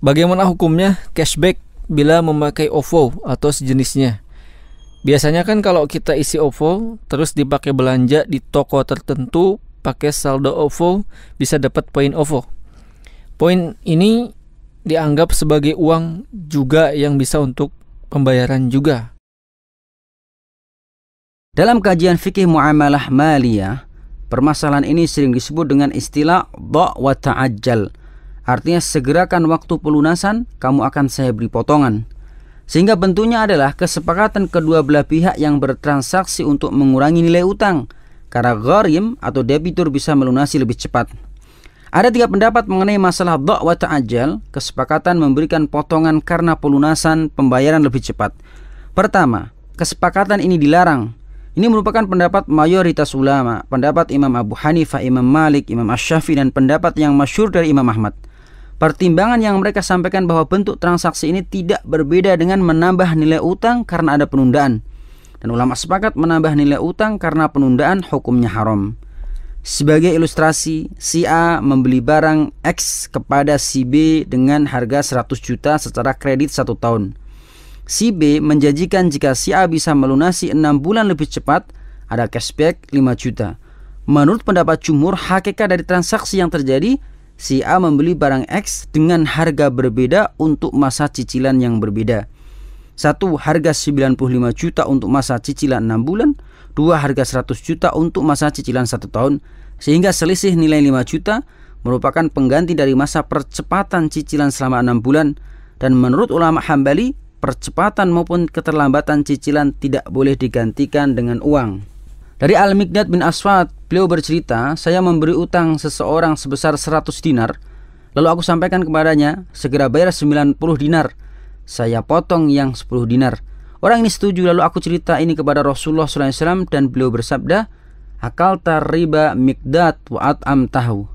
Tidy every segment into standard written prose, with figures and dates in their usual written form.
Bagaimana hukumnya cashback bila memakai OVO atau sejenisnya? Biasanya kan kalau kita isi OVO terus dipakai belanja di toko tertentu pakai saldo OVO bisa dapat poin OVO. Poin ini dianggap sebagai uang juga yang bisa untuk pembayaran juga. Dalam kajian fikih muamalah maliyah, permasalahan ini sering disebut dengan istilah dha' wa ta'ajjal. Artinya segerakan waktu pelunasan, kamu akan saya beri potongan. Sehingga bentuknya adalah kesepakatan kedua belah pihak yang bertransaksi untuk mengurangi nilai utang, karena gharim atau debitur bisa melunasi lebih cepat. Ada 3 pendapat mengenai masalah dha' wa ta'ajjal, kesepakatan memberikan potongan karena pelunasan pembayaran lebih cepat. Pertama, kesepakatan ini dilarang. Ini merupakan pendapat mayoritas ulama, pendapat Imam Abu Hanifah, Imam Malik, Imam Asy-Syafi'i, dan pendapat yang masyhur dari Imam Ahmad. Pertimbangan yang mereka sampaikan bahwa bentuk transaksi ini tidak berbeda dengan menambah nilai utang karena ada penundaan. Dan ulama sepakat menambah nilai utang karena penundaan hukumnya haram. Sebagai ilustrasi, si A membeli barang X kepada si B dengan harga 100 juta secara kredit 1 tahun. Si B menjanjikan jika si A bisa melunasi 6 bulan lebih cepat, ada cashback 5 juta. Menurut pendapat jumhur, hakikat dari transaksi yang terjadi, si A membeli barang X dengan harga berbeda untuk masa cicilan yang berbeda. 1. Harga 95 juta untuk masa cicilan 6 bulan. 2. Harga 100 juta untuk masa cicilan 1 tahun. Sehingga selisih nilai 5 juta merupakan pengganti dari masa percepatan cicilan selama 6 bulan. Dan menurut ulama Hambali, percepatan maupun keterlambatan cicilan tidak boleh digantikan dengan uang. Dari Al-Miqdad bin Aswad, beliau bercerita, saya memberi utang seseorang sebesar 100 dinar. Lalu aku sampaikan kepadanya, segera bayar 90 dinar. Saya potong yang 10 dinar. Orang ini setuju, lalu aku cerita ini kepada Rasulullah SAW dan beliau bersabda, akalta riba Miqdad wa at'amtahu.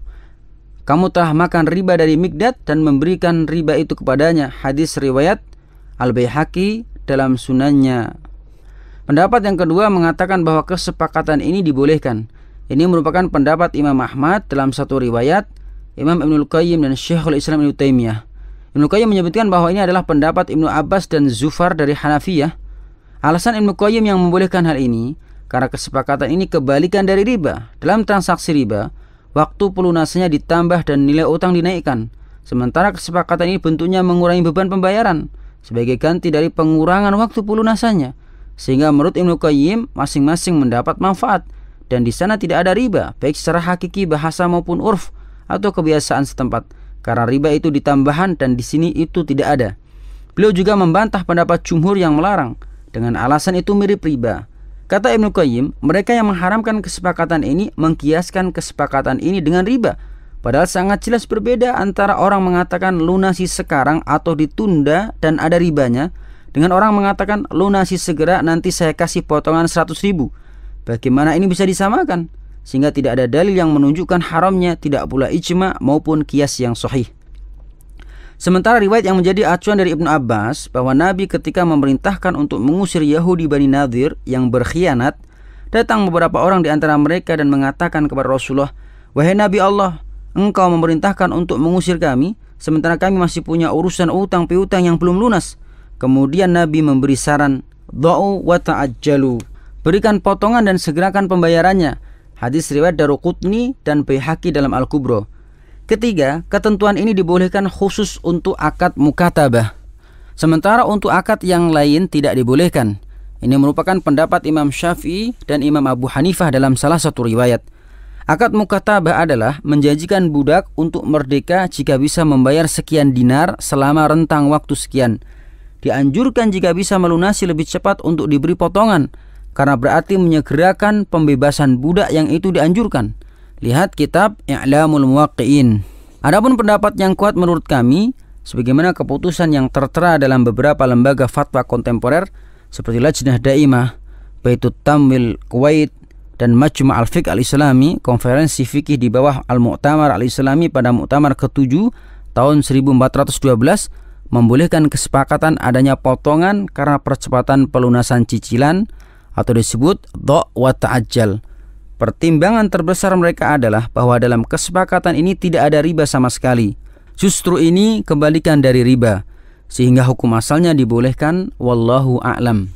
Kamu telah makan riba dari Miqdad dan memberikan riba itu kepadanya. Hadis riwayat Al-Baihaqi dalam sunannya. Pendapat yang kedua mengatakan bahwa kesepakatan ini dibolehkan. Ini merupakan pendapat Imam Ahmad dalam satu riwayat, Imam Ibnul Qayyim dan Syekhul Islam Ibnu Taimiyah. Ibnu Qayyim menyebutkan bahwa ini adalah pendapat Ibnu Abbas dan Zufar dari Hanafiyah. Alasan Ibnu Qayyim yang membolehkan hal ini karena kesepakatan ini kebalikan dari riba. Dalam transaksi riba, waktu pelunasannya ditambah dan nilai utang dinaikkan. Sementara kesepakatan ini bentuknya mengurangi beban pembayaran sebagai ganti dari pengurangan waktu pelunasannya. Sehingga menurut Ibnu Qayyim masing-masing mendapat manfaat dan di sana tidak ada riba, baik secara hakiki bahasa maupun urf atau kebiasaan setempat. Karena riba itu ditambahan dan di sini itu tidak ada. Beliau juga membantah pendapat jumhur yang melarang dengan alasan itu mirip riba. Kata Ibnu Qayyim, mereka yang mengharamkan kesepakatan ini mengkiaskan kesepakatan ini dengan riba. Padahal sangat jelas berbeda antara orang mengatakan lunasi sekarang atau ditunda dan ada ribanya, dengan orang mengatakan lunasi segera nanti saya kasih potongan 100.000. Bagaimana ini bisa disamakan? Sehingga tidak ada dalil yang menunjukkan haramnya, tidak pula ijma maupun qiyas yang sahih. Sementara riwayat yang menjadi acuan dari Ibnu Abbas bahwa Nabi ketika memerintahkan untuk mengusir Yahudi Bani Nadir yang berkhianat, datang beberapa orang di antara mereka dan mengatakan kepada Rasulullah, wahai Nabi Allah, engkau memerintahkan untuk mengusir kami, sementara kami masih punya urusan utang piutang yang belum lunas. Kemudian Nabi memberi saran, dha'u wa ta'ajjalu, berikan potongan dan segerakan pembayarannya. Hadis riwayat Daruqutni dan Baihaqi dalam Al-Kubra. Ketiga, ketentuan ini dibolehkan khusus untuk akad mukatabah. Sementara untuk akad yang lain tidak dibolehkan. Ini merupakan pendapat Imam Syafi'i dan Imam Abu Hanifah dalam salah satu riwayat. Akad mukatabah adalah menjanjikan budak untuk merdeka jika bisa membayar sekian dinar selama rentang waktu sekian. Dianjurkan jika bisa melunasi lebih cepat untuk diberi potongan, karena berarti menyegerakan pembebasan budak yang itu dianjurkan. Lihat kitab I'lamul Muwaqqi'in. Adapun pendapat yang kuat menurut kami, sebagaimana keputusan yang tertera dalam beberapa lembaga fatwa kontemporer seperti Lajnah Daimah, Baitut Tamwil Kuwait, dan Majma' Al-Fiqh Al-Islami, konferensi fikih di bawah Al-Mu'tamar Al-Islami pada Mu'tamar ke-7 tahun 1412, membolehkan kesepakatan adanya potongan karena percepatan pelunasan cicilan atau disebut dha' wa ta'ajjal. Pertimbangan terbesar mereka adalah bahwa dalam kesepakatan ini tidak ada riba sama sekali. Justru ini kebalikan dari riba, sehingga hukum asalnya dibolehkan, wallahu a'lam.